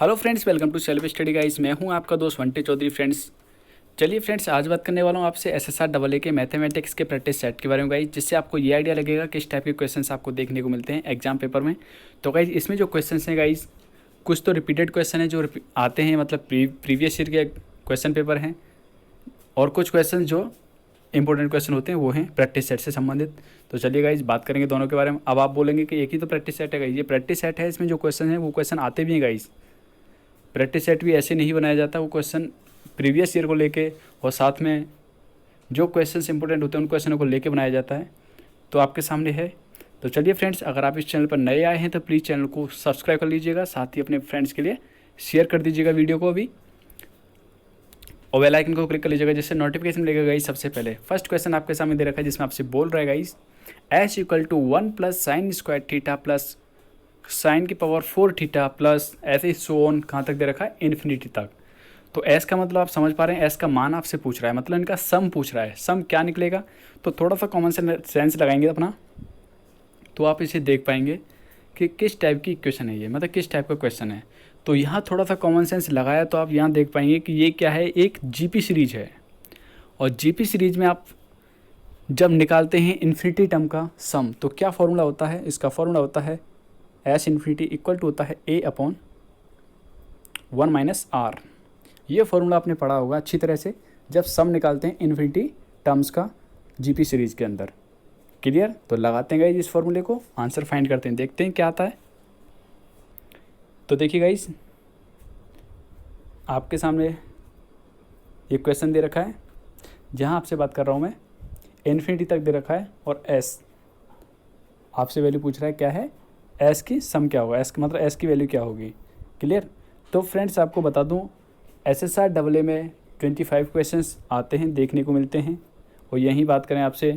Hello friends, welcome to self study guys. मैं हूं आपका दोस्त वंटी चौधरी। फ्रेंड्स चलिए फ्रेंड्स, आज बात करने वाला हूं आपसे एसएसआर डबल ए के मैथमेटिक्स के प्रैक्टिस सेट के बारे में गाइस, जिससे आपको ये आइडिया लगेगा किस टाइप के क्वेश्चंस आपको देखने को मिलते हैं एग्जाम पेपर में। तो गाइस इसमें जो क्वेश्चंस हैं गाइस, कुछ तो रिपीटेड क्वेश्चन है जो आते हैं, मतलब प्रीवियस ईयर के क्वेश्चन पेपर हैं, और कुछ क्वेश्चन जो इंपॉर्टेंट क्वेश्चन होते हैं वो हैं प्रैक्टिस सेट से संबंधित। तो चलिए गाइस बात करेंगे दोनों के बारे में। अब आप बोलेंगे कि एक ही तो प्रैक्टिस सेट है गाइस, ये प्रैक्टिस सेट है, इसमें जो क्वेश्चन है वो क्वेश्चन आते भी हैं गाइस। प्रैक्टिस सेट भी ऐसे नहीं बनाया जाता, वो क्वेश्चन प्रीवियस ईयर को लेके और साथ में जो क्वेश्चंस इंपॉर्टेंट होते हैं उन क्वेश्चनों को लेके बनाया जाता है। तो आपके सामने है। तो चलिए फ्रेंड्स, अगर आप इस चैनल पर नए आए हैं तो प्लीज़ चैनल को सब्सक्राइब कर लीजिएगा, साथ ही अपने फ्रेंड्स के लिए शेयर कर दीजिएगा वीडियो को अभी, और बेल आइकन को क्लिक कर लीजिएगा जिससे नोटिफिकेशन मिलेगा गाइस सबसे पहले। फर्स्ट क्वेश्चन आपके सामने दे रखा है जिसमें आपसे बोल रहा है guys, S equal to 1 plus sine square theta plus sine की पावर 4 थीटा प्लस ऐसे ही सो ऑन, कहाँ तक दे रखा है, इन्फिनिटी तक। तो एस का मतलब आप समझ पा रहे हैं, एस का मान आपसे पूछ रहा है, मतलब इनका सम पूछ रहा है। सम क्या निकलेगा, तो थोड़ा सा कॉमन सेंस लगाएंगे अपना, तो आप इसे देख पाएंगे कि किस टाइप की इक्वेशन है ये, मतलब किस टाइप का क्वेश्चन है। तो यहाँ थोड़ा सा कॉमन सेंस लगाया तो आप यहाँ देख पाएंगे कि ये क्या है, एक जीपी सीरीज है। और जीपी सीरीज में आप जब निकालते हैं इन्फिनिटी टर्म का सम, तो क्या फॉर्मूला होता है, इसका फॉर्मूला होता है एस इन्फिनिटी इक्वल टू होता है ए अपॉन 1 माइनस आर। ये फॉर्मूला आपने पढ़ा होगा अच्छी तरह से जब सम निकालते हैं इन्फिनिटी टर्म्स का जीपी सीरीज के अंदर। क्लियर? तो लगाते हैं गाइस इस फॉर्मूले को, आंसर फाइंड करते हैं, देखते हैं क्या आता है। तो देखिए गाइस, आपके सामने ये क्वेश्चन दे रखा है, जहाँ आपसे बात कर रहा हूँ मैं, इन्फिनिटी तक दे रखा है और एस आपसे वैल्यू पूछ रहा है क्या है, एस की सम क्या होगा, एस का मतलब एस की वैल्यू क्या होगी। क्लियर? तो फ्रेंड्स आपको बता दूं, एसएसआर डबल ए में 25 क्वेश्चंस आते हैं, देखने को मिलते हैं। और यहीं बात करें आपसे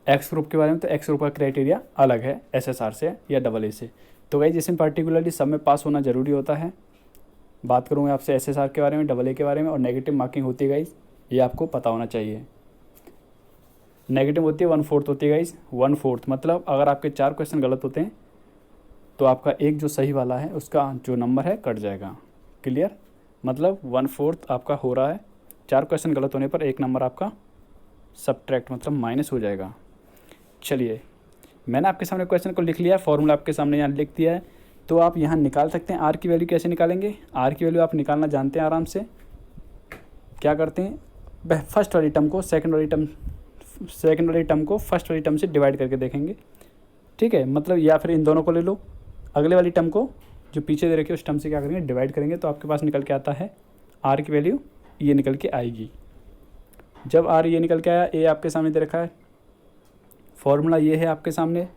एक्स ग्रुप के बारे में, तो एक्स ग्रुप का क्राइटेरिया अलग है एसएसआर से या डबल ए से। तो गाइस इसमें पर्टिकुलरली सब में पास होना ज़रूरी होता है। बात करूँगा आपसे एसएसआर के बारे में, डबल ए के बारे में, और नेगेटिव मार्किंग होती है गाइस, ये आपको पता होना चाहिए। नेगेटिव होती है 1/4 होती है गाइस, 1/4 मतलब अगर आपके 4 क्वेश्चन गलत होते हैं तो आपका एक जो सही वाला है उसका जो नंबर है कट जाएगा। क्लियर? मतलब 1/4 आपका हो रहा है, 4 क्वेश्चन गलत होने पर एक नंबर आपका सब्ट्रैक्ट मतलब माइनस हो जाएगा। चलिए, मैंने आपके सामने क्वेश्चन को लिख लिया, फॉर्मूला आपके सामने यहाँ लिख दिया है, तो आप यहाँ निकाल सकते हैं। आर की वैल्यू कैसे निकालेंगे, आर की वैल्यू आप निकालना जानते हैं आराम से। क्या करते हैं, फर्स्ट वाली टर्म को सेकंड वाली टर्म को फर्स्ट वाली टर्म से डिवाइड करके देखेंगे। ठीक है, मतलब या फिर इन दोनों को ले लो, अगले वाली टर्म को जो पीछे दे रखी है उस टर्म से क्या करेंगे, डिवाइड करेंगे, तो आपके पास निकल के आता है आर की वैल्यू ये निकल के आएगी। जब आर ये निकल के आया, ए आपके सामने दे रखा है, फॉर्मूला ये है आपके सामने,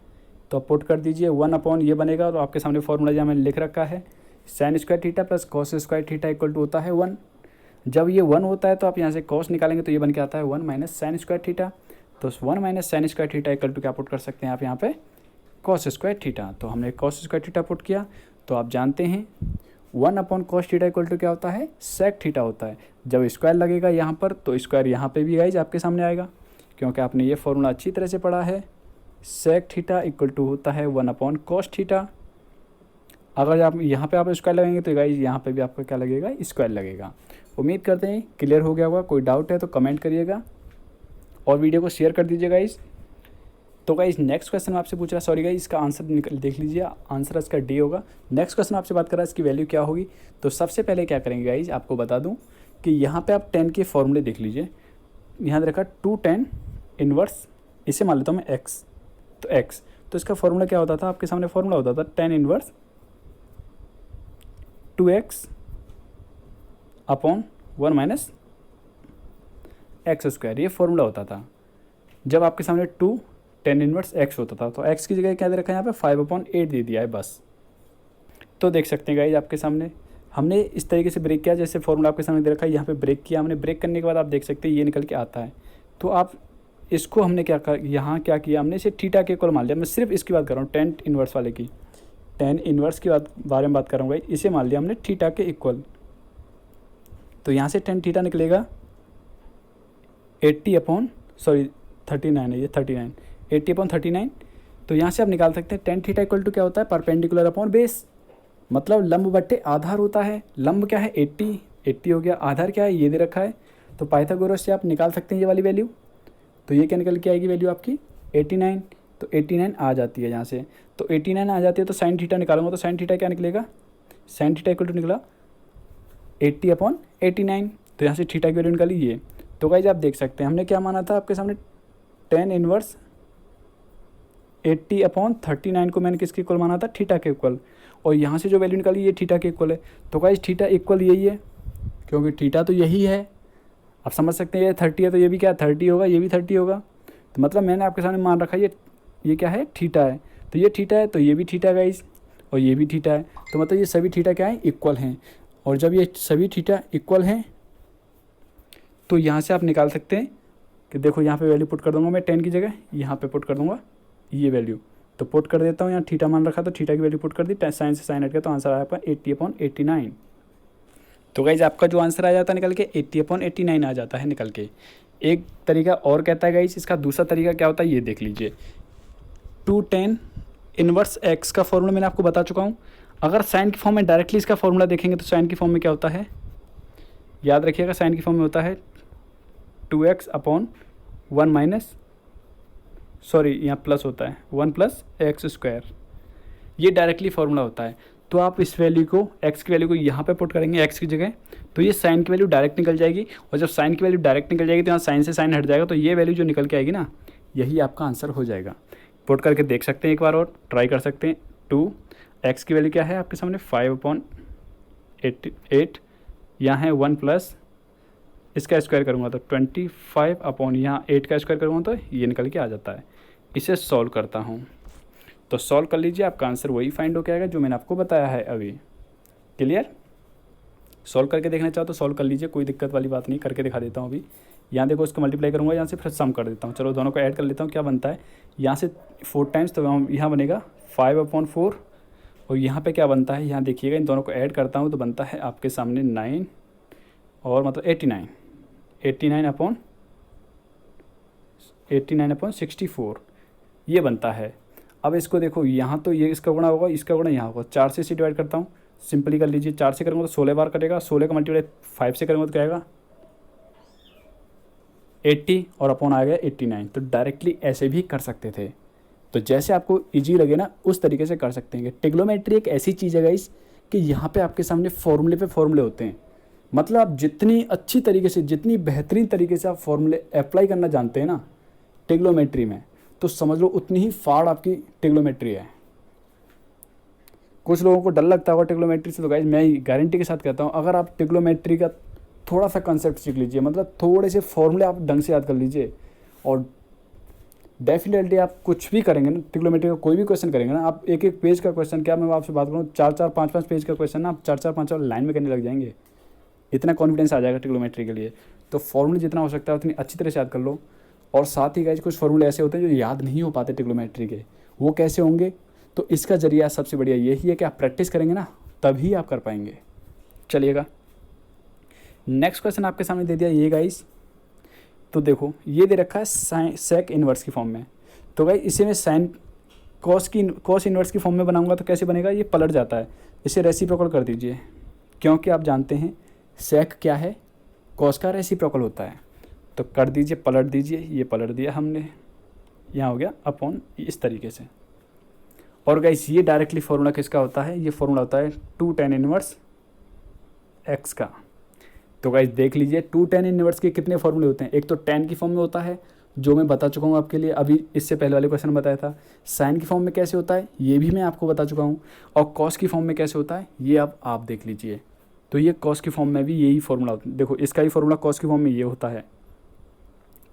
तो आप पुट कर दीजिए 1 अपॉन ये बनेगा। तो आपके सामने फॉर्मूला जहाँ मैंने लिख रखा है, sine square theta plus cos square theta equal to होता है 1। जब ये 1 होता है तो आप यहाँ से कॉस निकालेंगे तो ये बन के आता है 1 माइनस साइन स्क्वायर थीटा। तो 1 minus sine square theta equal to क्या पुट कर सकते हैं आप यहाँ पे, कॉस स्क्वायर थीटा। तो हमने कॉस स्क्वायर थीटा पुट किया, तो आप जानते हैं 1 upon cos theta equal to क्या होता है, सेक थीटा होता है। जब स्क्वायर लगेगा यहाँ पर तो स्क्वायर यहाँ पे भी गाइज आपके सामने आएगा, क्योंकि आपने ये फॉर्मूला अच्छी तरह से पढ़ा है। सेक थीटा इक्वल टू होता है 1 अपॉन कॉस थीटा। अगर आप यहाँ पे आप स्क्वायर लगाएंगे तो गाइज यहाँ पे भी आपका क्या लगेगा, स्क्वायर लगेगा। उम्मीद करते हैं क्लियर हो गया होगा। कोई डाउट है तो कमेंट करिएगा और वीडियो को शेयर कर दीजिए गाइज। तो गाइज नेक्स्ट क्वेश्चन आपसे पूछ रहा, सॉरी गाइज इसका आंसर देख लीजिए, आंसर इसका डी होगा। नेक्स्ट क्वेश्चन आपसे बात कर रहा है इसकी वैल्यू क्या होगी। तो सबसे पहले क्या करेंगे गाइज, आपको बता दूं कि यहाँ पे आप 10 के फॉर्मूले देख लीजिए। यहाँ देखा 2 10 इनवर्स, इसे मान लेता हूँ मैं x, तो x, तो इसका फॉर्मूला क्या होता था, आपके सामने फॉर्मूला होता था 10 inverse 2x upon 1 minus x square, ये फॉर्मूला होता था जब आपके सामने 2 10 इनवर्स x होता था। तो x की जगह क्या दे रखा है यहाँ पे 5/8 दे दिया है बस। तो देख सकते हैं गाइज आपके सामने हमने इस तरीके से ब्रेक किया, जैसे फॉर्मूला आपके सामने दे रखा है, यहाँ पे ब्रेक किया हमने। ब्रेक करने के बाद आप देख सकते हैं ये निकल के आता है। तो आप इसको हमने क्या कर, यहाँ क्या किया हमने, इसे थीटा के इक्वल मान लिया। मैं सिर्फ इसकी बात कर रहा हूँ, 10 इनवर्स वाले की, 10 इनवर्स की बारे में बात कर रहा हूँ भाई। इसे मान लिया हमने थीटा के इक्वल, तो यहाँ से 10 थीटा निकलेगा 39 है ये, 39 80/39। तो यहाँ से आप निकाल सकते हैं 10 थीटा इक्वल टू क्या होता है, परपेंडिकुलर अपॉन बेस। मतलब लंब बट्टे आधार होता है। लंब क्या है 80, 80 हो गया, आधार क्या है ये दे रखा है। तो पाइथागोरस से आप निकाल सकते हैं ये वाली वैल्यू। तो ये क्या निकल के आएगी वैल्यू आपकी 89। तो 89 आ जाती है यहाँ से। तो 89 आ जाती है तो साइन थीटा निकालूंगा, तो साइन थीटा क्या निकलेगा, साइन थीटा इक्वल टू निकला 80/89। तो यहाँ से थीटा की वैल्यू निकाली ये। तो गाइस आप देख सकते हैं हमने क्या माना था आपके सामने, tan इनवर्स 80/39 को मैंने किसके इक्वल माना था, थीटा के इक्वल। और यहाँ से जो वैल्यू निकाली ये थीटा के इक्वल है। तो गाइस थीटा इक्वल यही है, क्योंकि थीटा तो यही है। आप समझ सकते हैं ये 30 है तो ये भी क्या 30 होगा, ये भी 30 होगा। तो मतलब मैंने आपके सामने मान रखा ये क्या है, थीटा है। तो ये थीटा है तो ये भी थीटा गाइस, और ये भी थीटा है। तो मतलब ये सभी थीटा क्या है, इक्वल हैं। और जब ये सभी थीटा इक्वल हैं तो यहाँ से आप निकाल सकते हैं कि देखो यहाँ पे वैल्यू पुट कर दूंगा मैं 10 की जगह, यहाँ पे पुट कर दूंगा ये वैल्यू। तो पुट कर देता हूँ, यहाँ थीटा मान रखा तो थीटा की वैल्यू पुट कर दी, साइन से साइन हट गया तो आंसर आया आपका 80/89। तो गाइज आपका जो आंसर आ जाता है निकल के 80/89 आ जाता है निकल के। एक तरीका और कहता है गाइज, इसका दूसरा तरीका क्या होता है ये देख लीजिए। 2 tan इनवर्स x का फॉर्मूला मैंने आपको बता चुका हूँ। अगर साइन की फॉर्म में डायरेक्टली इसका फॉर्मूला देखेंगे तो साइन की फॉर्म में क्या होता है, याद रखिएगा, साइन की फॉर्म में होता है 2x/1 माइनस, सॉरी यहाँ प्लस होता है 1 + x²। ये डायरेक्टली फॉर्मूला होता है। तो आप इस वैल्यू को, x की वैल्यू को यहाँ पे पुट करेंगे x की जगह, तो ये साइन की वैल्यू डायरेक्ट निकल जाएगी। और जब साइन की वैल्यू डायरेक्ट निकल जाएगी तो यहाँ साइन से साइन हट जाएगा, तो ये वैल्यू जो निकल के आएगी ना, यही आपका आंसर हो जाएगा। पुट करके देख सकते हैं, एक बार और ट्राई कर सकते हैं। 2x की वैल्यू क्या है आपके सामने 5/8, यहाँ है 1 + इसका स्क्वायर करूँगा तो 25 यहाँ 8 का स्क्वायर करूँगा तो ये निकल के आ जाता है। इसे सॉल्व करता हूँ, तो सॉल्व कर लीजिए, आपका आंसर वही फाइंड हो के आएगा जो मैंने आपको बताया है अभी। क्लियर? सॉल्व करके देखना चाहो तो सॉल्व कर लीजिए, कोई दिक्कत वाली बात नहीं, करके दिखा देता हूँ अभी। यहाँ देखो इसको मल्टीप्लाई करूँगा, यहाँ से फिर सम कर देता हूँ। चलो दोनों को ऐड कर लेता हूँ, क्या बनता है यहाँ से 4 टाइम्स, तो यहाँ बनेगा 5/4। और यहाँ पे क्या बनता है, यहाँ देखिएगा, इन दोनों को ऐड करता हूँ तो बनता है आपके सामने 9 और मतलब 89/64 ये बनता है। अब इसको देखो, यहाँ तो ये इसका गुणा होगा, इसका गुणा यहाँ होगा। 4 से इसे डिवाइड करता हूँ, सिंपली कर लीजिए। 4 से करूँगा तो 16 बार कटेगा, 16 का मल्टीप्लाई 5 से करूँगा तो क्या आएगा 80 और अपॉन आ गया 89। तो डायरेक्टली ऐसे भी कर सकते थे, तो जैसे आपको इजी लगे ना उस तरीके से कर सकते हैं। ट्रिग्नोमेट्री एक ऐसी चीज़ है गाइस कि यहाँ पे आपके सामने फॉर्मूले पे फॉर्मूले होते हैं। मतलब आप जितनी अच्छी तरीके से, जितनी बेहतरीन तरीके से आप फॉर्मूले अप्लाई करना जानते हैं ना ट्रिग्नोमेट्री में, तो समझ लो उतनी ही फाड़ आपकी ट्रिग्नोमेट्री है। कुछ लोगों को डर लगता होगा ट्रिग्नोमेट्री से, तो गाइस मैं गारंटी के साथ कहता हूँ, अगर आप ट्रिग्नोमेट्री का थोड़ा सा कंसेप्ट सीख लीजिए, मतलब थोड़े से फॉर्मूले आप ढंग से याद कर लीजिए, और डेफिनेटली आप कुछ भी करेंगे ना, ट्रिग्नोमेट्री का कोई भी क्वेश्चन करेंगे ना, आप एक एक पेज का क्वेश्चन, क्या मैं आपसे बात करूँ 4-4, 5-5 पेज का क्वेश्चन ना आप 4-4, 5 लाइन में करने लग जाएंगे। इतना कॉन्फिडेंस आ जाएगा ट्रिग्नोमेट्री के लिए। तो फॉर्मूले जितना हो सकता है उतनी अच्छी तरह से याद कर लो। और साथ ही गाइस कुछ फॉर्मूले ऐसे होते हैं जो याद नहीं हो पाते ट्रिग्नोमेट्री के, वो कैसे होंगे, तो इसका जरिया सबसे बढ़िया यही है कि आप प्रैक्टिस करेंगे ना तभी आप कर पाएंगे। चलिएगा नेक्स्ट क्वेश्चन आपके सामने दे दिया ये गाइस। तो देखो ये दे रखा है सेक इनवर्स की फॉर्म में। तो गाइस इसे मैं साइन कॉस इनवर्स की फॉर्म में बनाऊंगा तो कैसे बनेगा, ये पलट जाता है। इसे रेसिप्रोकल कर दीजिए, क्योंकि आप जानते हैं सेक क्या है, कॉस का रेसिप्रोकल होता है। तो कर दीजिए, पलट दीजिए, ये पलट दिया हमने, यहाँ हो गया अपॉन इस तरीके से। और गाइस ये डायरेक्टली फॉर्मूला किसका होता है, ये फॉर्मूला होता है 2 tan इनवर्स x का। तो गाइस देख लीजिए 2 tan इनवर्स के कितने फॉर्मूले होते हैं। एक तो tan की फॉर्म में होता है जो मैं बता चुका हूँ आपके लिए, अभी इससे पहले वाले क्वेश्चन में बताया था। साइन की फॉर्म में कैसे होता है ये भी मैं आपको बता चुका हूँ, और कॉस की फॉर्म में कैसे होता है ये अब आप देख लीजिए। तो ये कॉस की फॉर्म में भी यही फॉर्मूला होता है, देखो इसका ही फॉर्मूला कॉस की फॉर्म में ये होता है।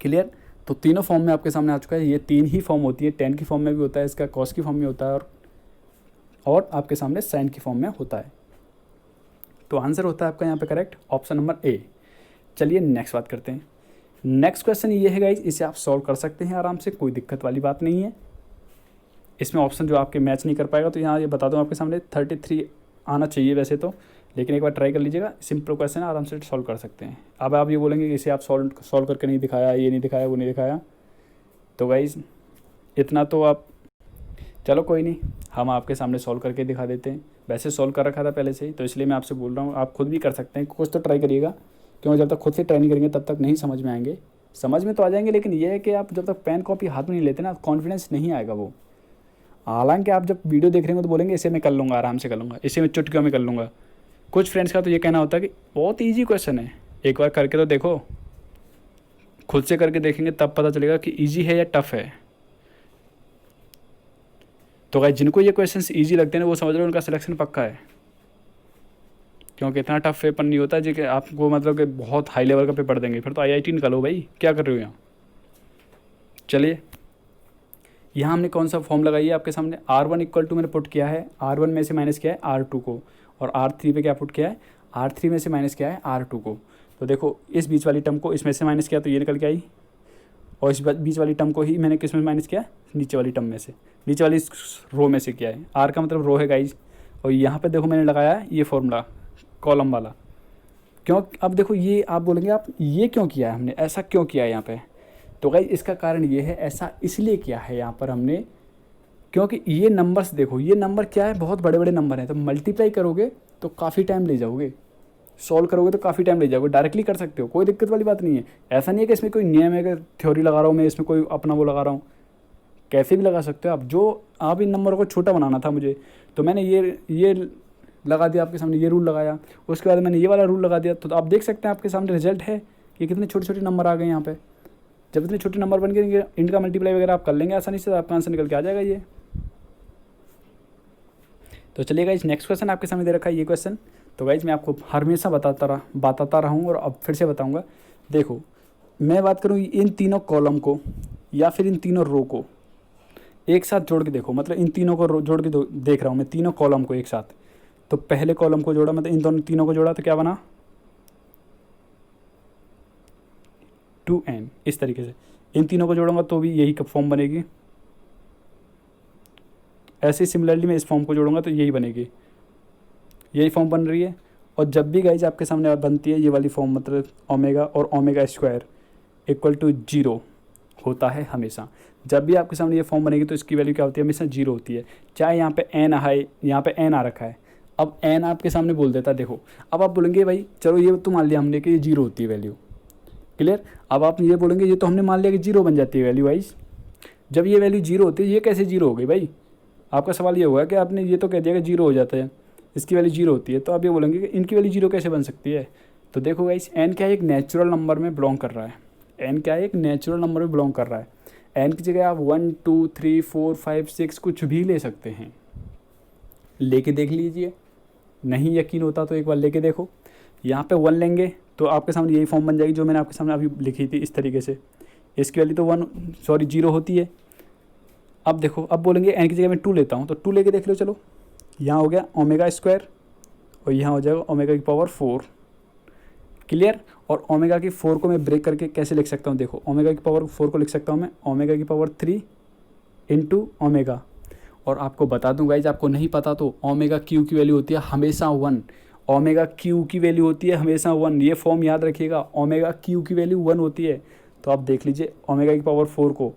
क्लियर? तो तीनों फॉर्म में आपके सामने आ चुका है, ये 3 ही फॉर्म होती है। tan की फॉर्म में भी होता है इसका, कॉस की फॉर्म में होता है, और आपके सामने साइन की फॉर्म में होता है। तो आंसर होता है आपका यहाँ पे करेक्ट ऑप्शन नंबर ए। चलिए नेक्स्ट बात करते हैं। नेक्स्ट क्वेश्चन ये है गाइज, इसे आप सॉल्व कर सकते हैं आराम से, कोई दिक्कत वाली बात नहीं है। इसमें ऑप्शन जो आपके मैच नहीं कर पाएगा तो यहाँ ये बता दूँ आपके सामने 33 आना चाहिए वैसे तो, लेकिन एक बार ट्राई कर लीजिएगा। सिंपल क्वेश्चन है, आराम से सॉल्व कर सकते हैं। अब आप ये बोलेंगे कि इसे आप सॉल्व करके नहीं दिखाया, ये नहीं दिखाया, वो नहीं दिखाया, तो गाइज इतना तो आप, चलो कोई नहीं, हम आपके सामने सॉल्व करके दिखा देते हैं। वैसे सॉल्व कर रखा था पहले से ही, तो इसलिए मैं आपसे बोल रहा हूँ, आप खुद भी कर सकते हैं, कुछ तो ट्राई करिएगा, क्योंकि जब तक खुद से ट्राई नहीं करेंगे तब तक नहीं समझ में आएंगे। समझ में तो आ जाएंगे, लेकिन ये है कि आप जब तक पेन कॉपी हाथ में नहीं लेते ना, कॉन्फिडेंस नहीं आएगा वो। हालांकि आप जब वीडियो देख रहे हो तो बोलेंगे इसे मैं कर लूँगा, आराम से कर लूँगा, इसे मैं चुटकियों में कर लूँगा। कुछ फ्रेंड्स का तो ये कहना होता है कि बहुत ईजी क्वेश्चन है, एक बार करके तो देखो। खुद से करके देखेंगे तब पता चलेगा कि ईजी है या टफ़ है। तो गाइस जिनको ये क्वेश्चंस ईजी लगते हैं वो समझ रहे हो उनका सिलेक्शन पक्का है, क्योंकि इतना टफ पेपर नहीं होता जी कि आपको मतलब कि बहुत हाई लेवल का पेपर देंगे, फिर तो IIT निकालो भाई, क्या कर रहे हो यहाँ। चलिए यहाँ हमने कौन सा फॉर्म लगाई है आपके सामने, R1 इक्वल टू मैंने पुट किया है, R1 में से माइनस किया है R2 को, और R3 पे क्या पुट किया है, R3 में से माइनस किया है R2 को। तो देखो इस बीच वाली टर्म को इसमें से माइनस किया तो ये निकल के आई, और इस बीच वाली टर्म को ही मैंने किस में माइनस किया, नीचे वाली टर्म में से, नीचे वाली रो में से किया है। R का मतलब रो है गाइज, और यहाँ पे देखो मैंने लगाया है ये फॉर्मूला कॉलम वाला। क्यों, अब देखो ये आप बोलेंगे आप ये क्यों किया है हमने, ऐसा क्यों किया है यहाँ पे, तो गाइज इसका कारण ये है, ऐसा इसलिए किया है यहाँ पर हमने, क्योंकि ये नंबर्स देखो, ये नंबर क्या है, बहुत बड़े बड़े नंबर हैं, तो मल्टीप्लाई करोगे तो काफ़ी टाइम ले जाओगे, सॉल्व करोगे तो काफ़ी टाइम ले जाओगे। डायरेक्टली कर सकते हो, कोई दिक्कत वाली बात नहीं है। ऐसा नहीं है कि इसमें कोई नियम है कि थ्योरी लगा रहा हूँ मैं, इसमें कोई अपना वो लगा रहा हूँ, कैसे भी लगा सकते हो आप। जो आप इन नंबरों को छोटा बनाना था मुझे, तो मैंने ये लगा दिया आपके सामने, ये रूल लगाया, उसके बाद मैंने ये वाला रूल लगा दिया, तो आप देख सकते हैं आपके सामने रिजल्ट है कि कितने छोटे छोटे नंबर आ गए यहाँ पे। जब इतने छोटे नंबर बन गए, इनका मल्टीप्लाई वगैरह आप कर लेंगे आसानी से, आपका आंसर निकल के आ जाएगा ये। तो चलिए गाइस नेक्स्ट क्वेश्चन आपके सामने दे रखा है ये क्वेश्चन। तो गाइस मैं आपको हमेशा बताता रहा हूँ और अब फिर से बताऊँगा। देखो मैं बात करूँ इन तीनों कॉलम को या फिर इन तीनों रो को एक साथ जोड़ के देखो, मतलब इन तीनों को जोड़ के देख रहा हूँ मैं, तीनों कॉलम को एक साथ। तो पहले कॉलम को जोड़ा, मतलब इन दोनों तीनों को जोड़ा तो क्या बना 2n, इस तरीके से। इन तीनों को जोड़ूंगा तो भी यही फॉर्म बनेगी। ऐसे सिमिलरली मैं इस फॉर्म को जोड़ूंगा तो यही बनेगी, यही फॉर्म बन रही है। और जब भी गाइज आपके सामने बनती है ये वाली फॉर्म, मतलब ओमेगा और ओमेगा स्क्वायर इक्वल टू 0 होता है हमेशा। जब भी आपके सामने ये फॉर्म बनेगी तो इसकी वैल्यू क्या होती है, हमेशा 0 होती है। चाहे यहाँ पे n है, यहाँ पे n आ रखा है, अब n आपके सामने बोल देता है। देखो अब आप बोलेंगे भाई चलो ये तो मान लिया हमने कि ये 0 होती है वैल्यू, क्लियर। अब आप ये बोलेंगे ये तो हमने मान लिया कि 0 बन जाती है वैल्यू वाइज। जब ये वैल्यू 0 होती है, ये कैसे 0 हो गई भाई, आपका सवाल ये होगा कि आपने ये तो कह दिया कि 0 हो जाता है, इसकी वैल्यू 0 होती है, तो आप ये बोलेंगे कि इनकी वैल्यू 0 कैसे बन सकती है। तो देखो गाइस n क्या है, एक नेचुरल नंबर में बिलोंग कर रहा है, n क्या है, एक नेचुरल नंबर में बिलोंग कर रहा है। n की जगह आप 1 2 3 4 5 6 कुछ भी ले सकते हैं, लेके देख लीजिए। नहीं यकीन होता तो एक बार लेके देखो। यहाँ पे 1 लेंगे तो आपके सामने यही फॉर्म बन जाएगी जो मैंने आपके सामने अभी लिखी थी इस तरीके से। इसकी वैल्यू तो 0 होती है। अब देखो, अब बोलेंगे n की जगह मैं 2 लेता हूँ, तो 2 लेके देख लो। चलो यहाँ हो गया ओमेगा स्क्वायर और यहाँ हो जाएगा ओमेगा की पावर 4, क्लियर। और ओमेगा की 4 को मैं ब्रेक करके कैसे लिख सकता हूँ, देखो ओमेगा की पावर 4 को लिख सकता हूँ मैं ओमेगा की पावर 3 इंटू ओमेगा। और आपको बता दूँ गाइज, आपको नहीं पता तो ओमेगा क्यू की वैल्यू होती है हमेशा 1, ओमेगा क्यू की वैल्यू होती है हमेशा 1। ये फॉर्म याद रखिएगा, ओमेगा क्यू की वैल्यू 1 होती है। तो आप देख लीजिए ओमेगा की पावर 4 को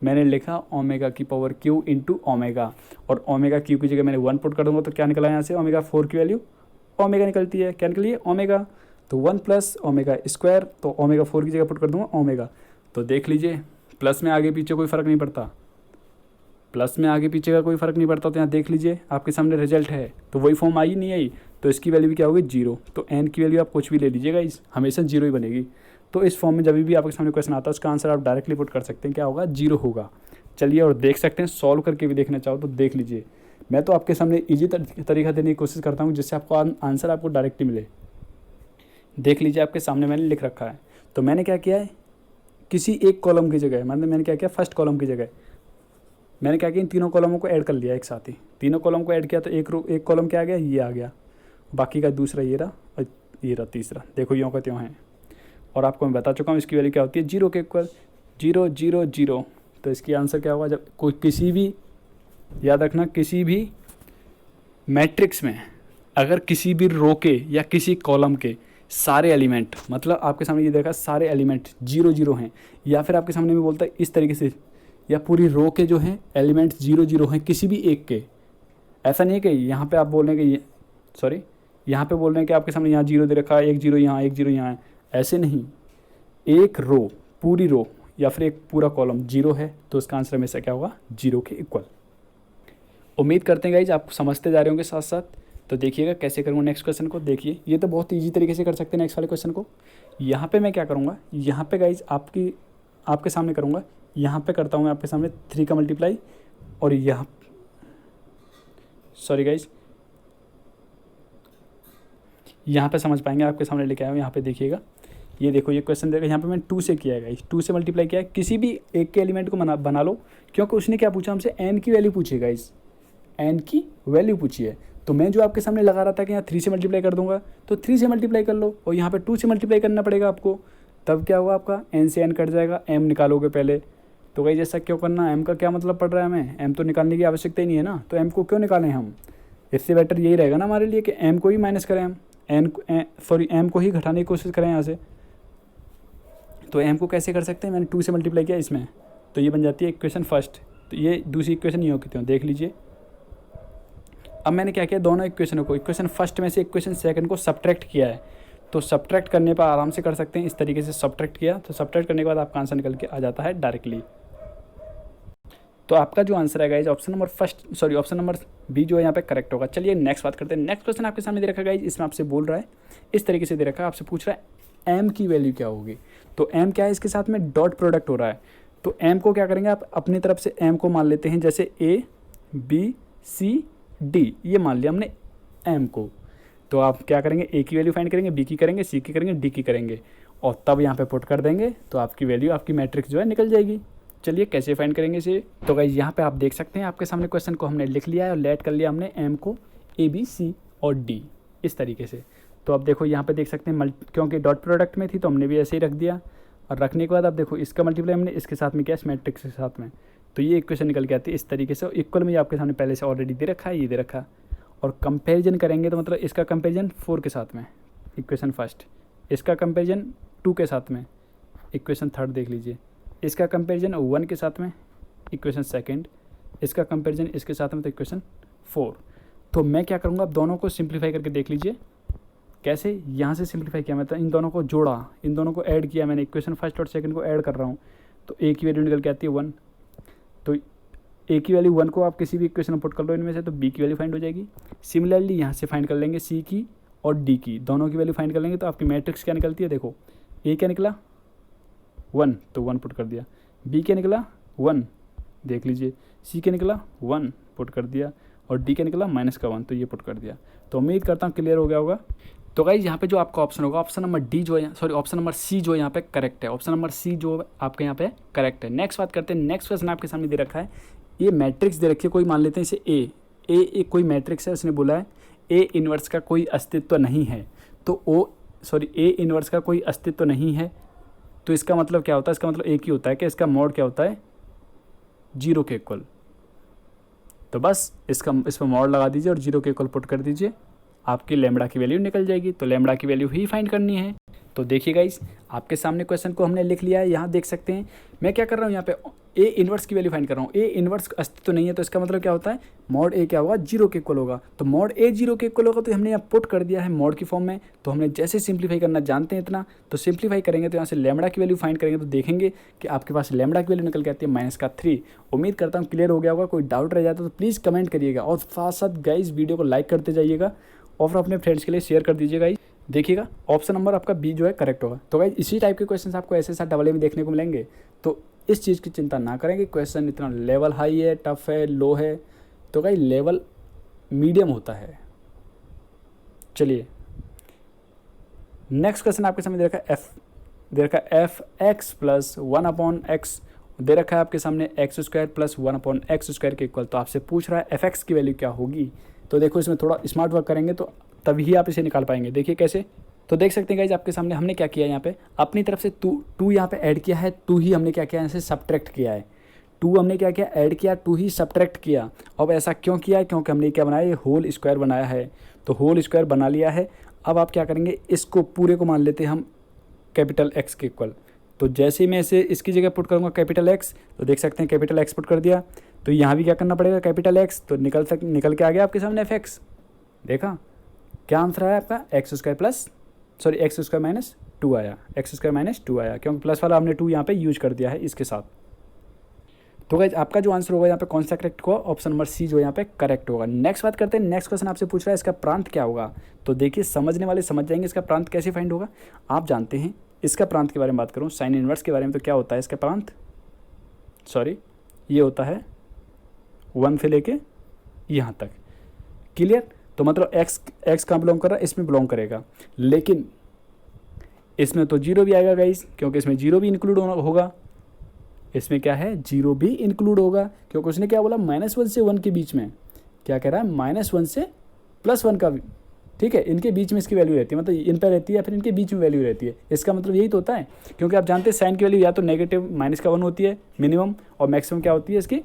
मैंने लिखा ओमेगा की पावर क्यू इंटू ओमेगा, और ओमेगा क्यू की जगह मैंने 1 पुट कर दूंगा तो क्या निकला यहाँ से, ओमेगा 4 की वैल्यू ओमेगा निकलती है। क्या निकली है, ओमेगा। तो 1 प्लस ओमेगा स्क्वायर, तो ओमेगा 4 की जगह पुट कर दूंगा ओमेगा। तो देख लीजिए प्लस में आगे पीछे कोई फ़र्क नहीं पड़ता, प्लस में आगे पीछे का कोई फ़र्क नहीं पड़ता। तो यहाँ देख लीजिए आपके सामने रिजल्ट है, तो वही फॉर्म आई नहीं आई, तो इसकी वैल्यू भी क्या होगी 0। तो n की वैल्यू आप कुछ भी ले लीजिएगा, इस हमेशा 0 ही बनेगी। तो इस फॉर्म में जब भी आपके सामने क्वेश्चन आता है उसका आंसर आप डायरेक्टली पुट कर सकते हैं, क्या होगा 0 होगा। चलिए और देख सकते हैं, सॉल्व करके भी देखना चाहो तो देख लीजिए। मैं तो आपके सामने ईजी तरीका देने की कोशिश करता हूँ जिससे आपको आंसर आपको डायरेक्टली मिले। देख लीजिए आपके सामने मैंने लिख रखा है। तो मैंने क्या किया है, किसी एक कॉलम की जगह, मतलब मैंने क्या किया, फर्स्ट कॉलम की जगह मैंने क्या किया, इन तीनों कॉलमों को ऐड कर लिया एक साथ ही। तीनों कॉलम को ऐड किया तो एक कॉलम क्या आ गया, ये आ गया, बाकी का दूसरा ये रहा और ये रहा तीसरा। देखो यूँ का त्यों है। और आपको मैं बता चुका हूँ इसकी वैल्यू क्या होती है, 0 के इक्वल 0 0 0। तो इसकी आंसर क्या होगा, जब कोई किसी भी, याद रखना, किसी भी मैट्रिक्स में अगर किसी भी रो के या किसी कॉलम के सारे एलिमेंट, मतलब आपके सामने ये देखा सारे एलिमेंट 0 0 हैं, या फिर आपके सामने में बोलता है इस तरीके से, या पूरी रो के जो हैं एलिमेंट 0 0 हैं किसी भी एक के, ऐसा नहीं है कि यहाँ पे आप बोल रहे हैं कि यहाँ पे बोल रहे हैं कि आपके सामने यहाँ 0 दे रखा है, 1 0 यहाँ, 1 0 यहाँ है, ऐसे नहीं। एक रो, पूरी रो या फिर एक पूरा कॉलम 0 है तो इसका आंसर हमेशा क्या होगा, 0 के इक्वल। उम्मीद करते हैं गाइज आप समझते जा रहे होंगे साथ साथ। तो देखिएगा कैसे करूँगा नेक्स्ट क्वेश्चन को। देखिए ये तो बहुत ईजी तरीके से कर सकते हैं नेक्स्ट वाले क्वेश्चन को। यहाँ पे मैं क्या करूँगा, यहाँ पे गाइज आपके सामने करूँगा, यहाँ पे करता हूँ मैं आपके सामने 3 का मल्टीप्लाई, और यहाँ सॉरी गाइज यहाँ पे समझ पाएंगे, आपके सामने लेके आया हूँ। यहाँ पे देखिएगा, ये देखो ये क्वेश्चन देखो, यहाँ पे मैंने 2 से किया है गाइज, 2 से मल्टीप्लाई किया है। किसी भी एक के एलिमेंट को बना लो, क्योंकि उसने क्या पूछा हमसे, n की वैल्यू पूछी गाइज, n की वैल्यू पूछी है। तो मैं जो आपके सामने लगा रहा था कि यहाँ 3 से मल्टीप्लाई कर दूंगा, तो 3 से मल्टीप्लाई कर लो, और यहाँ पे 2 से मल्टीप्लाई करना पड़ेगा आपको, तब क्या होगा आपका n से n कट जाएगा, m निकालोगे पहले। तो गाइज ऐसा क्यों करना, m का क्या मतलब पड़ रहा है हमें, m तो निकालने की आवश्यकता ही नहीं है ना, तो m को क्यों निकालें हम। इससे बेटर यही रहेगा ना हमारे लिए कि m को ही माइनस करें हम, m को ही घटाने की कोशिश करें यहाँ से। तो m को कैसे कर सकते हैं, मैंने 2 से मल्टीप्लाई किया इसमें, तो ये बन जाती है इक्वेशन फर्स्ट। तो ये दूसरी इक्वेशन नहीं होती, देख लीजिए। अब मैंने क्या किया, दोनों इक्वेशनों को, इक्वेशन फर्स्ट में से इक्वेशन सेकंड को सब्ट्रैक्ट किया है। तो सब्ट्रैक्ट करने पर आराम से कर सकते हैं, इस तरीके से सब्ट्रैक्ट किया, तो सब्ट्रैक्ट करने के बाद आपका आंसर निकल के आ जाता है डायरेक्टली। तो आपका जो आंसर है गाइज ऑप्शन नंबर बी जो है यहाँ पे करेक्ट होगा। चलिए नेक्स्ट बात करते हैं। नेक्स्ट क्वेश्चन आपके सामने दे रखा है गाइज, इसमें आपसे बोल रहा है, इस तरीके से दे रखा है, आपसे पूछ रहा है m की वैल्यू क्या होगी। तो m क्या है, इसके साथ में डॉट प्रोडक्ट हो रहा है। तो m को क्या करेंगे, आप अपनी तरफ से m को मान लेते हैं, जैसे a b c d, ये मान लिया हमने m को। तो आप क्या करेंगे, a की वैल्यू फाइंड करेंगे, b की करेंगे, c की करेंगे, d की करेंगे, और तब यहाँ पे पुट कर देंगे, तो आपकी वैल्यू, आपकी मैट्रिक्स जो है निकल जाएगी। चलिए कैसे फाइंड करेंगे इसे। तो गाइस यहाँ पे आप देख सकते हैं, आपके सामने क्वेश्चन को हमने लिख लिया है और लेट कर लिया हमने m को a b c और d इस तरीके से। तो अब देखो यहाँ पे देख सकते हैं, क्योंकि डॉट प्रोडक्ट में थी तो हमने भी ऐसे ही रख दिया, और रखने के बाद अब देखो इसका मल्टीप्लाई हमने इसके साथ में किया, इस मैट्रिक्स के साथ में, तो ये इक्वेशन निकल के आती है इस तरीके से। इक्वल में आपके सामने पहले से ऑलरेडी दे रखा है, ये दे रखा। और कंपेरिजन करेंगे तो मतलब इसका कंपेरिजन 4 के साथ में इक्वेशन फर्स्ट, इसका कंपेरिजन 2 के साथ में इक्वेशन थर्ड देख लीजिए, इसका कंपेरिजन 1 के साथ में इक्वेशन सेकंड, इसका कंपेरिजन इसके साथ में तो इक्वेशन 4। तो मैं क्या करूँगा, अब दोनों को सिंप्लीफाई करके देख लीजिए कैसे। यहाँ से सिंप्लीफाई किया, मतलब इन दोनों को जोड़ा, इन दोनों को ऐड किया मैंने, इक्वेशन फर्स्ट और सेकंड को ऐड कर रहा हूँ, तो a की वैल्यू निकल के आती है 1। तो a की वैल्यू 1 को आप किसी भी इक्वेशन में पुट कर लो इनमें से, तो b की वैल्यू फाइंड हो जाएगी। सिमिलरली यहाँ से फाइंड कर लेंगे c की और d की, दोनों की वैल्यू फाइंड कर लेंगे, तो आपकी मैट्रिक्स क्या निकलती है, देखो a क्या निकला 1, तो 1 पुट कर दिया, b क्या निकला 1 देख लीजिए, c क्या निकला 1 पुट कर दिया, और d क्या निकला -1, तो ये पुट कर दिया। तो उम्मीद करता हूँ क्लियर हो गया होगा। तो गाइज यहाँ पे जो आपका ऑप्शन होगा, ऑप्शन नंबर डी जो है, ऑप्शन नंबर सी जो यहाँ पे करेक्ट है, ऑप्शन नंबर सी जो आपके यहाँ पे करेक्ट है। नेक्स्ट बात करते हैं, नेक्स्ट क्वेश्चन आपके सामने दे रखा है, ये मैट्रिक्स दे रखी है, कोई मान लेते हैं इसे ए कोई मैट्रिक्स है, उसने बोला है ए इनवर्स का कोई अस्तित्व नहीं है, तो ए इनवर्स का कोई अस्तित्व नहीं है, तो इसका मतलब क्या होता है, इसका मतलब एक ही होता है कि इसका मॉड क्या होता है 0 के इक्वल। तो बस इस पर मॉड लगा दीजिए और 0 के इक्वल पुट कर दीजिए, आपकी लैम्बडा की वैल्यू निकल जाएगी। तो लैम्बडा की वैल्यू ही फाइंड करनी है। तो देखिए गाइस, आपके सामने क्वेश्चन को हमने लिख लिया है, यहाँ देख सकते हैं मैं क्या कर रहा हूँ, यहाँ पे ए इनवर्स की वैल्यू फाइंड कर रहा हूँ। ए इनवर्स अस्तित्व तो नहीं है, तो इसका मतलब क्या होता है, मॉड ए क्या होगा 0 के इक्वल होगा। तो मॉड ए 0 के इक्वल होगा, तो हमने यहाँ पुट कर दिया है मॉड की फॉर्म में। तो हमने जैसे सिंप्लीफाई करना जानते हैं इतना, तो सिंप्लीफाई करेंगे तो यहाँ से लैम्बडा की वैल्यू फाइंड करेंगे, तो देखेंगे कि आपके पास लैम्बडा की वैल्यू निकल के आती है -3। उम्मीद करता हूँ क्लियर हो गया होगा। कोई डाउट रह जाता तो प्लीज़ कमेंट करिएगा, और साथ साथ गाइस वीडियो को लाइक करते जाइएगा और अपने फ्रेंड्स के लिए शेयर कर दीजिएगा। देखिएगा ऑप्शन नंबर आपका बी जो है करेक्ट होगा। तो गाइस इसी टाइप के क्वेश्चंस आपको ऐसे साथ डबल ए में देखने को मिलेंगे, तो इस चीज़ की चिंता ना करें कि क्वेश्चन इतना लेवल हाई है, टफ है, लो है। तो गाइस लेवल मीडियम होता है। चलिए नेक्स्ट क्वेश्चन आपके सामने दे रखा है एफ एक्स प्लस 1/x दे रखा है आपके सामने x² प्लस 1/x² के इक्वल। तो आपसे पूछ रहा है एफ एक्स की वैल्यू क्या होगी। तो देखो इसमें थोड़ा स्मार्ट वर्क करेंगे तो तभी आप इसे निकाल पाएंगे। देखिए कैसे, तो देख सकते हैं गाइज आपके सामने हमने क्या किया, यहाँ पे अपनी तरफ से टू यहाँ पे ऐड किया है, टू ही हमने क्या किया यहाँ से सब्ट्रैक्ट किया है। टू हमने क्या किया, ऐड किया, टू ही सब्ट्रैक्ट किया। अब ऐसा क्यों किया है, क्योंकि हमने क्या बनाया, ये होल स्क्वायर बनाया है, तो होल स्क्वायर बना लिया है। अब आप क्या करेंगे, इसको पूरे को मान लेते हैं हम कैपिटल एक्स के इक्वल। तो जैसे ही मैं इसे इसकी जगह पुट करूँगा कैपिटल एक्स, तो देख सकते हैं कैपिटल एक्स पुट कर दिया, तो यहाँ भी क्या करना पड़ेगा, कैपिटल एक्स, तो निकल के आ गया आपके सामने एफ एक्स। देखा क्या आंसर आया आपका, एक्स स्क्वायर माइनस 2 आया, एक्स स्क्वायर माइनस 2 आया, क्योंकि प्लस वाला हमने 2 यहाँ पे यूज कर दिया है इसके साथ। तो गाइस आपका जो आंसर होगा यहाँ पे कौन सा करेक्ट होगा, ऑप्शन नंबर सी जो यहाँ पे करेक्ट होगा। नेक्स्ट बात करते हैं, नेक्स्ट क्वेश्चन आपसे पूछ रहा है इसका प्रांत क्या होगा। तो देखिए समझने वाले समझ जाएंगे इसका प्रांत कैसे फाइंड होगा। आप जानते हैं इसका प्रांत के बारे में बात करूँ, साइन इनवर्स के बारे में, तो क्या होता है इसका प्रांत, ये होता है 1 से लेके यहाँ तक, क्लियर। तो मतलब एक्स कहाँ बिलोंग कर रहा है, इसमें बिलोंग करेगा, लेकिन इसमें तो जीरो भी आएगा गाइस, क्योंकि इसमें जीरो भी इंक्लूड होगा। इसमें क्या है, जीरो भी इंक्लूड होगा, क्योंकि उसने क्या बोला, -1 से 1 के बीच में, क्या कह रहा है, -1 से +1 का, ठीक है, इनके बीच में इसकी वैल्यू रहती है, मतलब इन पर रहती है या फिर इनके बीच में वैल्यू रहती है। इसका मतलब यही तो होता है, क्योंकि आप जानते हैं साइन की वैल्यू या तो नेगेटिव -1 होती है मिनिमम, और मैक्सिमम क्या होती है इसकी,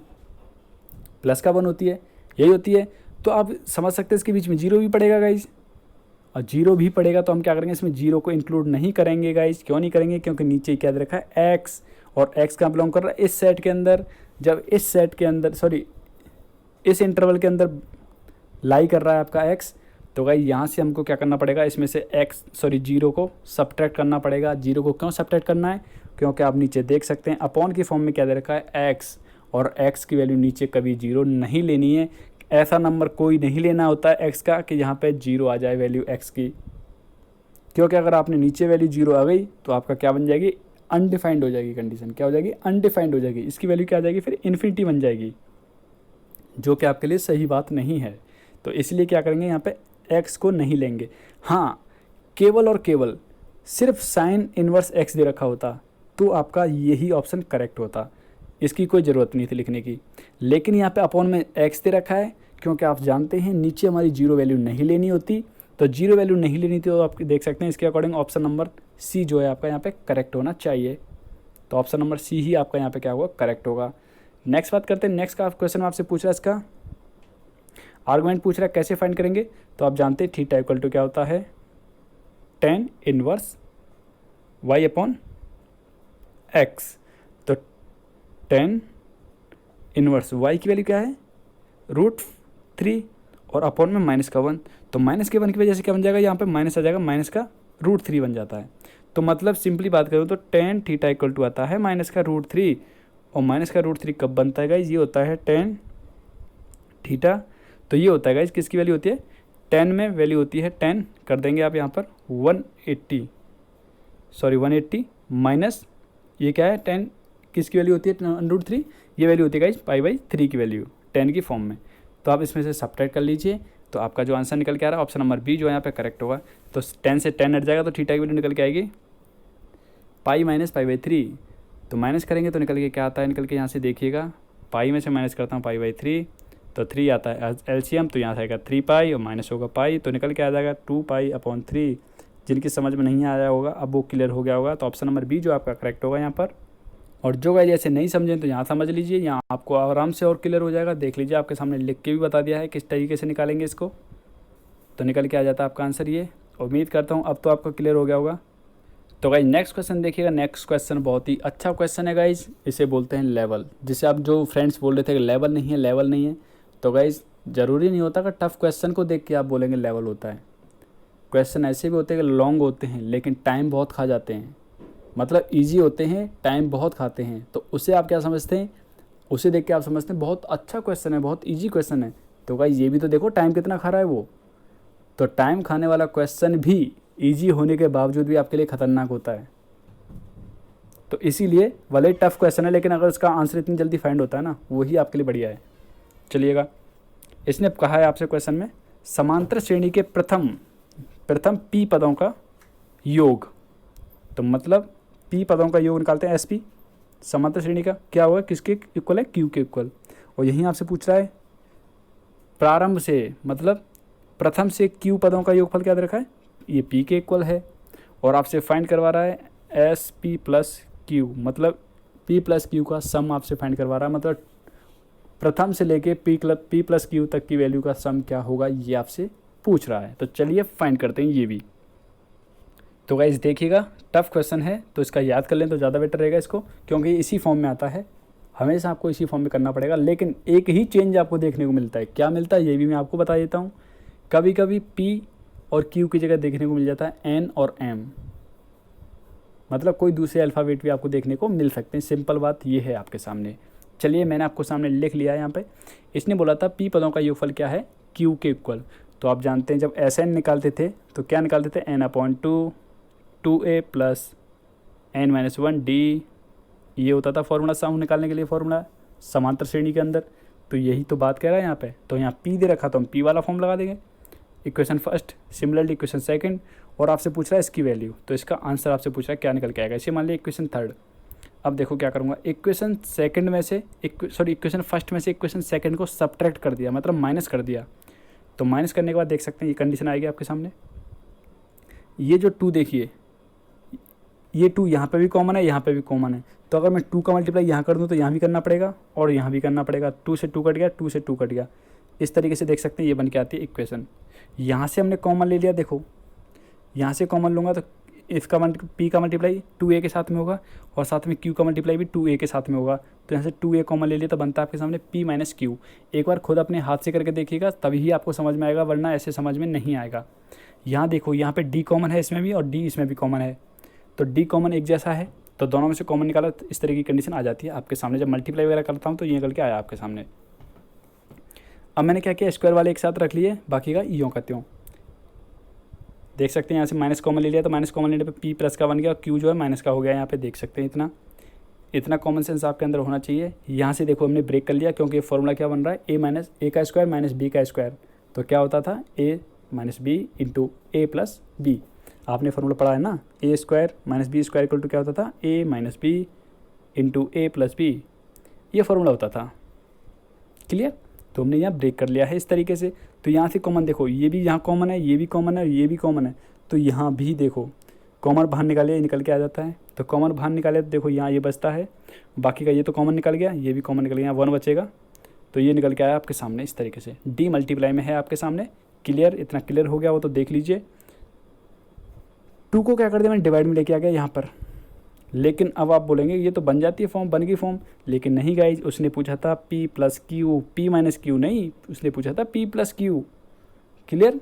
+1 होती है, यही होती है। तो आप समझ सकते हैं इसके बीच में जीरो भी पड़ेगा गाइज, और जीरो भी पड़ेगा तो हम क्या करेंगे, इसमें जीरो को इंक्लूड नहीं करेंगे गाइज। क्यों नहीं करेंगे, क्योंकि नीचे क्या दे रखा है एक्स, और एक्स कहाँ बिलोंग कर रहा है, इस सेट के अंदर। जब इस सेट के अंदर इस इंटरवल के अंदर लाई कर रहा है आपका एक्स, तो गाइज यहाँ से हमको क्या करना पड़ेगा, इसमें से जीरो को सब्ट्रैक्ट करना पड़ेगा। जीरो को क्यों सब्ट्रैक्ट करना है, क्योंकि आप नीचे देख सकते हैं अपॉन की फॉर्म में क्या दे रखा है एक्स, और एक्स की वैल्यू नीचे कभी जीरो नहीं लेनी है। ऐसा नंबर कोई नहीं लेना होता है एक्स का कि यहाँ पे जीरो आ जाए वैल्यू एक्स की, क्योंकि अगर आपने नीचे वैल्यू जीरो आ गई तो आपका क्या बन जाएगी, अनडिफाइंड हो जाएगी कंडीशन, क्या हो जाएगी, अनडिफाइंड हो जाएगी। इसकी वैल्यू क्या आ जाएगी, फिर इन्फिनिटी बन जाएगी, जो कि आपके लिए सही बात नहीं है। तो इसलिए क्या करेंगे, यहाँ पे एक्स को नहीं लेंगे। हाँ, केवल और केवल सिर्फ साइन इनवर्स एक्स दे रखा होता तो आपका यही ऑप्शन करेक्ट होता, इसकी कोई ज़रूरत नहीं थी लिखने की। लेकिन यहाँ पे अपॉन में एक्स दे रखा है, क्योंकि आप जानते हैं नीचे हमारी जीरो वैल्यू नहीं लेनी होती, तो जीरो वैल्यू नहीं लेनी थी, तो आप देख सकते हैं इसके अकॉर्डिंग ऑप्शन नंबर सी जो है आपका यहाँ पे करेक्ट होना चाहिए। तो ऑप्शन नंबर सी ही आपका यहाँ पे क्या होगा, करेक्ट होगा। नेक्स्ट बात करते हैं, नेक्स्ट का क्वेश्चन आपसे पूछ रहा है, इसका आर्गुमेंट पूछ रहा है कैसे फाइंड करेंगे। तो आप जानते हैं थीटा इक्वल टू क्या होता है, tan inverse y upon x. तो tan इनवर्स y की वैल्यू क्या है, √3, और अपॉन में -1, तो -1 की वजह से क्या बन जाएगा, यहाँ पे माइनस आ जाएगा, माइनस का √3 बन जाता है। तो मतलब सिंपली बात करूँ तो tan थीटा इक्वल टू आता है -√3, और -√3 कब बनता है गाइज, ये होता है tan थीटा। तो ये होता है गाइज, किसकी वैल्यू होती है, tan में वैल्यू होती है, tan कर देंगे आप यहाँ पर 180 माइनस, ये क्या है, tan किसकी वैल्यू होती है, √3, ये वैल्यू होती है गाइज π/3 की वैल्यू tan की फॉर्म में। तो आप इसमें से सब्ट्रैक्ट कर लीजिए, तो आपका जो आंसर निकल के आ रहा है ऑप्शन नंबर बी जो यहाँ पे करेक्ट होगा। तो tan से tan हट जाएगा, तो थीटा की वैल्यू निकल के आएगी π-π/3, तो माइनस करेंगे तो निकल के क्या आता है, निकल के यहाँ से देखिएगा, पाई में से माइनस करता हूँ π/3, तो 3 आता है एलसीएम, तो यहाँ से आएगा 3π और माइनस होगा पाई, तो निकल के आ जाएगा 2π/3। जिनकी समझ में नहीं आया होगा अब वो क्लियर हो गया होगा, तो ऑप्शन नंबर बी जो आपका करेक्ट होगा यहाँ पर। और जो गाइस ऐसे नहीं समझें तो यहाँ समझ लीजिए, यहाँ आपको आराम से और क्लियर हो जाएगा। देख लीजिए आपके सामने लिख के भी बता दिया है किस तरीके से निकालेंगे इसको, तो निकल के आ जाता है आपका आंसर ये। उम्मीद करता हूँ अब तो आपको क्लियर हो गया होगा। तो गाइस नेक्स्ट क्वेश्चन देखिएगा, नेक्स्ट क्वेश्चन बहुत ही अच्छा क्वेश्चन है गाइस, इसे बोलते हैं लेवल। जिसे आप जो फ्रेंड्स बोल रहे थे कि लेवल नहीं है, लेवल नहीं है, तो गाइस ज़रूरी नहीं होता कि टफ क्वेश्चन को देख के आप बोलेंगे लेवल होता है। क्वेश्चन ऐसे भी होते हैं कि लॉन्ग होते हैं लेकिन टाइम बहुत खा जाते हैं, मतलब इजी होते हैं टाइम बहुत खाते हैं, तो उसे आप क्या समझते हैं, उसे देख के आप समझते हैं बहुत अच्छा क्वेश्चन है, बहुत इजी क्वेश्चन है। तो गाइस ये भी तो देखो टाइम कितना खा रहा है वो, तो टाइम खाने वाला क्वेश्चन भी इजी होने के बावजूद भी आपके लिए ख़तरनाक होता है। तो इसीलिए भले ही टफ क्वेश्चन है लेकिन अगर उसका आंसर इतनी जल्दी फाइंड होता है ना, वही आपके लिए बढ़िया है। चलिएगा, इसने कहा है आपसे क्वेश्चन में समांतर श्रेणी के प्रथम p पदों का योग, तो मतलब p पदों का योग निकालते हैं sp, समांतर श्रेणी का क्या होगा, किसके इक्वल है, q के इक्वल। और यहीं आपसे पूछ रहा है प्रारंभ से, मतलब प्रथम से q पदों का योगफल क्या दे रखा है, ये p के इक्वल है, और आपसे फाइंड करवा रहा है sp प्लस q, मतलब p प्लस q का सम आपसे फाइंड करवा रहा है, मतलब प्रथम से लेके p प्लस q तक की वैल्यू का सम क्या होगा ये आपसे पूछ रहा है। तो चलिए फाइंड करते हैं ये भी। तो गाइस देखिएगा टफ क्वेश्चन है तो इसका याद कर लें तो ज़्यादा बेटर रहेगा इसको, क्योंकि इसी फॉर्म में आता है। हमेशा आपको इसी फॉर्म में करना पड़ेगा। लेकिन एक ही चेंज आपको देखने को मिलता है, क्या मिलता है ये भी मैं आपको बता देता हूँ। कभी कभी P और Q की जगह देखने को मिल जाता है N और M, मतलब कोई दूसरे अल्फ़ाबेट भी आपको देखने को मिल सकते हैं। सिंपल बात ये है आपके सामने। चलिए मैंने आपको सामने लिख लिया है यहाँ पे। इसने बोला था P पदों का योगफल क्या है, Q के इक्वल। तो आप जानते हैं जब SN निकालते थे तो क्या निकालते थे, N/2 2A plus N-1 D, ये होता था फॉर्मूला साउंड निकालने के लिए, फॉर्मूला समांतर श्रेणी के अंदर। तो यही तो बात कह रहा है यहाँ पे। तो यहाँ P दे रखा तो हम P वाला फॉर्म लगा देंगे, equation first, similarly equation second, और आपसे पूछ रहा है इसकी वैल्यू, तो इसका आंसर आपसे पूछ रहा है क्या निकल के आएगा। इसे मान लिया इक्वेशन थर्ड। अब देखो क्या करूँगा, इक्वेशन सेकंड में से इक्वेशन फर्स्ट में से इक्वेशन सेकंड को सब्ट्रैक्ट कर दिया, मतलब माइनस कर दिया। तो माइनस करने के बाद देख सकते हैं ये कंडीशन आएगी आपके सामने। ये जो 2 देखिए, ये 2 यहाँ पे भी कॉमन है, यहाँ पे भी कॉमन है। तो अगर मैं 2 का मल्टीप्लाई यहाँ कर दूँ तो यहाँ भी करना पड़ेगा और यहाँ भी करना पड़ेगा। 2 से 2 कट गया, 2 से 2 कट गया। इस तरीके से देख सकते हैं ये बन के आती है इक्वेशन। यहाँ से हमने कॉमन ले लिया, देखो यहाँ से कॉमन लूँगा तो इसका P का मल्टीप्लाई 2A के साथ में होगा और साथ में Q का मल्टीप्लाई भी 2A के साथ में होगा। तो यहाँ से 2A कॉमन ले लिया तो बनता है आपके सामने P माइनस Q। एक बार खुद अपने हाथ से करके देखिएगा तभी ही आपको समझ में आएगा, वरना ऐसे समझ में नहीं आएगा। यहाँ देखो, यहाँ पे D कॉमन है इसमें भी और D इसमें भी कॉमन है, तो D कॉमन एक जैसा है, तो दोनों में से कॉमन निकाला तो इस तरह की कंडीशन आ जाती है आपके सामने। जब मल्टीप्लाई वगैरह करता हूँ तो ये निकल के आया आपके सामने। अब मैंने क्या किया, स्क्वायर वाले एक साथ रख लिए, बाकी का यूँ का त्यों। देख सकते हैं यहाँ से माइनस कॉमन ले लिया तो माइनस कॉमन लेने पे P प्लस का बन गया और Q जो है माइनस का हो गया। यहाँ पे देख सकते हैं इतना कॉमन सेंस आपके अंदर होना चाहिए। यहाँ से देखो हमने ब्रेक कर लिया, क्योंकि फॉर्मूला क्या बन रहा है, A का स्क्वायर माइनस B का स्क्वायर। तो क्या होता था, A minus B into A plus B। आपने फॉर्मूला पढ़ा है ना, A square minus B square equal to क्या होता था, A minus B into A plus B, ये फॉर्मूला होता था। क्लियर। तो हमने यहाँ ब्रेक कर लिया है इस तरीके से। तो यहाँ से कॉमन देखो, ये भी यहाँ कॉमन है, ये भी कॉमन है, ये भी कॉमन है। तो यहाँ भी देखो कॉमन बाहर निकाले, निकल के आ जाता है। तो कॉमन बाहर निकाले तो देखो यहाँ ये बचता है, बाकी का ये तो कॉमन निकल गया, ये भी कॉमन निकल गया, यहाँ 1 बचेगा। तो ये निकल के आया आपके सामने इस तरीके से। D मल्टीप्लाई में है आपके सामने। क्लियर, इतना क्लियर हो गया वो तो देख लीजिए। 2 को क्या कर दिया मैंने, डिवाइड में लेके आ गया यहाँ पर। लेकिन अब आप बोलेंगे ये तो बन जाती है फॉर्म, बन गई फॉर्म। लेकिन नहीं गाइज, उसने पूछा था P plus Q, P minus Q नहीं, उसने पूछा था P प्लस Q। क्लियर।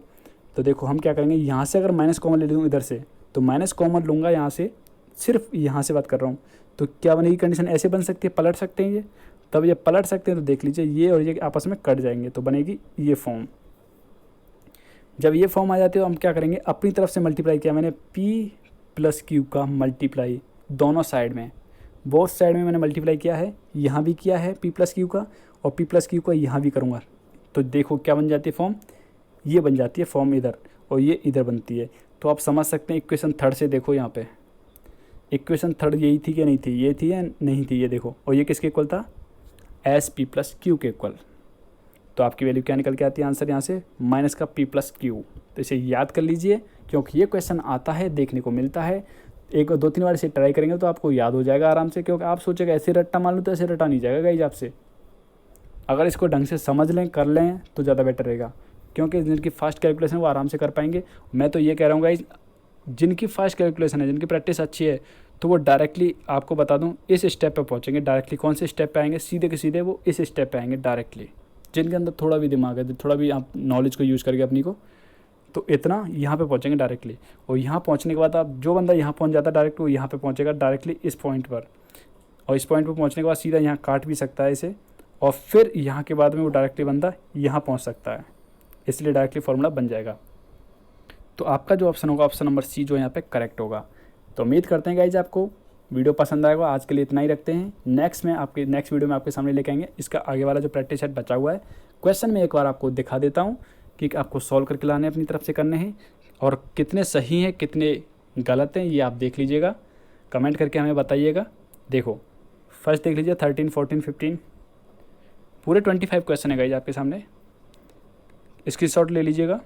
तो देखो हम क्या करेंगे, यहाँ से अगर माइनस कॉमन ले लूँ इधर से, तो माइनस कॉमन लूँगा यहाँ से, सिर्फ यहाँ से बात कर रहा हूँ। तो क्या बनेगी कंडीशन, ऐसे बन सकती है, पलट सकते हैं ये। तब ये पलट सकते हैं तो देख लीजिए ये और ये आपस में कट जाएंगे, तो बनेगी ये फॉर्म। जब ये फॉर्म आ जाती है तो हम क्या करेंगे, अपनी तरफ से मल्टीप्लाई किया मैंने P प्लस Q का मल्टीप्लाई दोनों साइड में, बोथ साइड में मैंने मल्टीप्लाई किया है। यहाँ भी किया है P प्लस Q का और P प्लस Q का यहाँ भी करूँगा। तो देखो क्या बन जाती है फॉर्म, ये बन जाती है फॉर्म इधर और ये इधर बनती है। तो आप समझ सकते हैं इक्वेशन थर्ड से देखो, यहाँ पे इक्वेशन थर्ड यही थी कि नहीं थी, ये थी या नहीं थी, ये देखो। और ये किसके इक्वल था, SP प्लस Q के इक्वल। तो आपकी वैल्यू क्या निकल के आती है आंसर यहाँ से, माइनस का P प्लस Q। तो इसे याद कर लीजिए, क्योंकि ये क्वेश्चन आता है, देखने को मिलता है। एक 2-3 बार इसे ट्राई करेंगे तो आपको याद हो जाएगा आराम से, क्योंकि आप सोचेगा ऐसे रट्टा मान लो, तो ऐसे रट्टा नहीं जाएगा गाइज आपसे। अगर इसको ढंग से समझ लें, कर लें तो ज़्यादा बेटर रहेगा, क्योंकि जिनकी फास्ट कैलकुलेशन वो आराम से कर पाएंगे। मैं तो ये कह रहा हूँ गाइज, जिनकी फास्ट कैलकुलेशन है, जिनकी प्रैक्टिस अच्छी है, तो वो डायरेक्टली आपको बता दूँ इस स्टेप पे पहुँचेंगे। डायरेक्टली कौन से स्टेप पे आएंगे, सीधे के सीधे वो इस स्टेप पे आएंगे डायरेक्टली। जिनके अंदर थोड़ा भी दिमाग है, थोड़ा भी आप नॉलेज को यूज़ करके अपनी को, तो इतना यहाँ पे पहुँचेंगे डायरेक्टली। और यहाँ पहुँचने के बाद आप, जो बंदा यहाँ पहुँच जाता है डायरेक्ट, वो यहाँ पे पहुँचेगा डायरेक्टली इस पॉइंट पर। और इस पॉइंट पर पहुँचने के बाद सीधा यहाँ काट भी सकता है इसे, और फिर यहाँ के बाद में वो डायरेक्टली बंदा यहाँ पहुँच सकता है, इसलिए डायरेक्टली फॉर्मूला बन जाएगा। तो आपका जो ऑप्शन होगा, ऑप्शन नंबर C जो यहाँ पे करेक्ट होगा। तो उम्मीद करते हैं गाइज आपको वीडियो पसंद आएगा। आज के लिए इतना ही रखते हैं। नेक्स्ट वीडियो में आपके सामने लेके आएंगे इसका आगे वाला जो प्रैक्टिस सेट बचा हुआ है। क्वेश्चन में एक बार आपको दिखा देता हूँ कि आपको सॉल्व करके लाने अपनी तरफ से करने हैं, और कितने सही हैं कितने गलत हैं ये आप देख लीजिएगा, कमेंट करके हमें बताइएगा। देखो फर्स्ट देख लीजिए, 13, 14, 15 पूरे 25 क्वेश्चन है गाइज आपके सामने। स्क्रीनशॉट ले लीजिएगा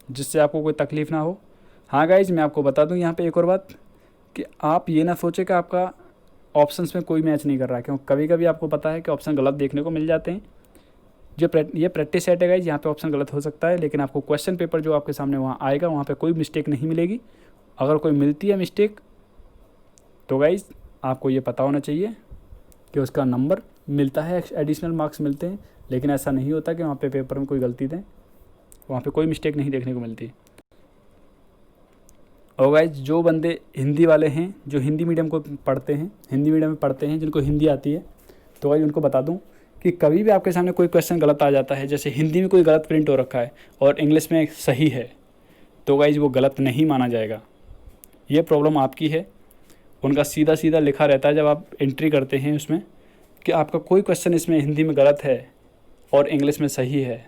जिससे आपको कोई तकलीफ़ ना हो। हाँ गाइज, मैं आपको बता दूं यहाँ पे एक और बात, कि आप ये ना सोचें कि आपका ऑप्शंस में कोई मैच नहीं कर रहा है, क्योंकि कभी कभी आपको पता है कि ऑप्शन गलत देखने को मिल जाते हैं। ये प्रैक्टिस सेट है गाइज, यहाँ पे ऑप्शन गलत हो सकता है, लेकिन आपको क्वेश्चन पेपर जो आपके सामने वहाँ आएगा वहाँ पे कोई मिस्टेक नहीं मिलेगी। अगर कोई मिलती है मिस्टेक तो गाइज आपको ये पता होना चाहिए कि उसका नंबर मिलता है, एडिशनल मार्क्स मिलते हैं, लेकिन ऐसा नहीं होता कि वहाँ पे पेपर में कोई गलती दें, वहाँ पे कोई मिस्टेक नहीं देखने को मिलती। और गाइस जो बंदे हिंदी वाले हैं, जो हिंदी मीडियम को पढ़ते हैं, हिंदी मीडियम में पढ़ते हैं, जिनको हिंदी आती है, तो गाइस उनको बता दूं कि कभी भी आपके सामने कोई क्वेश्चन गलत आ जाता है, जैसे हिंदी में कोई गलत प्रिंट हो रखा है और इंग्लिश में सही है, तो गाइस वो गलत नहीं माना जाएगा। ये प्रॉब्लम आपकी है। उनका सीधा सीधा लिखा रहता है जब आप एंट्री करते हैं उसमें कि आपका कोई क्वेश्चन इसमें हिंदी में गलत है और इंग्लिश में सही है,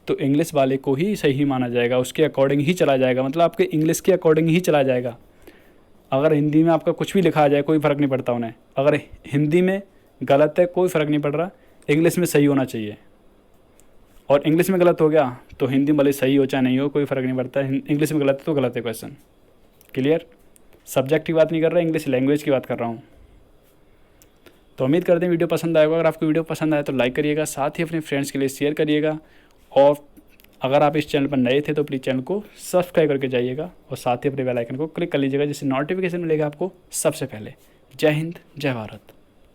तो इंग्लिश वाले को ही सही माना जाएगा, उसके अकॉर्डिंग ही चला जाएगा, मतलब आपके इंग्लिश के अकॉर्डिंग ही चला जाएगा। अगर हिंदी में आपका कुछ भी लिखा आ जाए कोई फ़र्क नहीं पड़ता उन्हें, अगर हिंदी में गलत है कोई फ़र्क नहीं पड़ रहा, इंग्लिश में सही होना चाहिए। और इंग्लिश में गलत हो गया तो हिंदी में भले सही हो चाहे नहीं हो, कोई फ़र्क नहीं पड़ता, इंग्लिश में गलत है तो गलत है क्वेश्चन। क्लियर? सब्जेक्ट की बात नहीं कर रहा, इंग्लिश लैंग्वेज की बात कर रहा हूँ। तो उम्मीद करते हैं वीडियो पसंद आएगा। अगर आपको वीडियो पसंद आए तो लाइक करिएगा, साथ ही अपने फ्रेंड्स के लिए शेयर करिएगा, और अगर आप इस चैनल पर नए थे तो प्लीज़ चैनल को सब्सक्राइब करके जाइएगा और साथ ही अपने बेल आइकन को क्लिक कर लीजिएगा, जिससे नोटिफिकेशन मिलेगा आपको सबसे पहले। जय हिंद, जय भारत।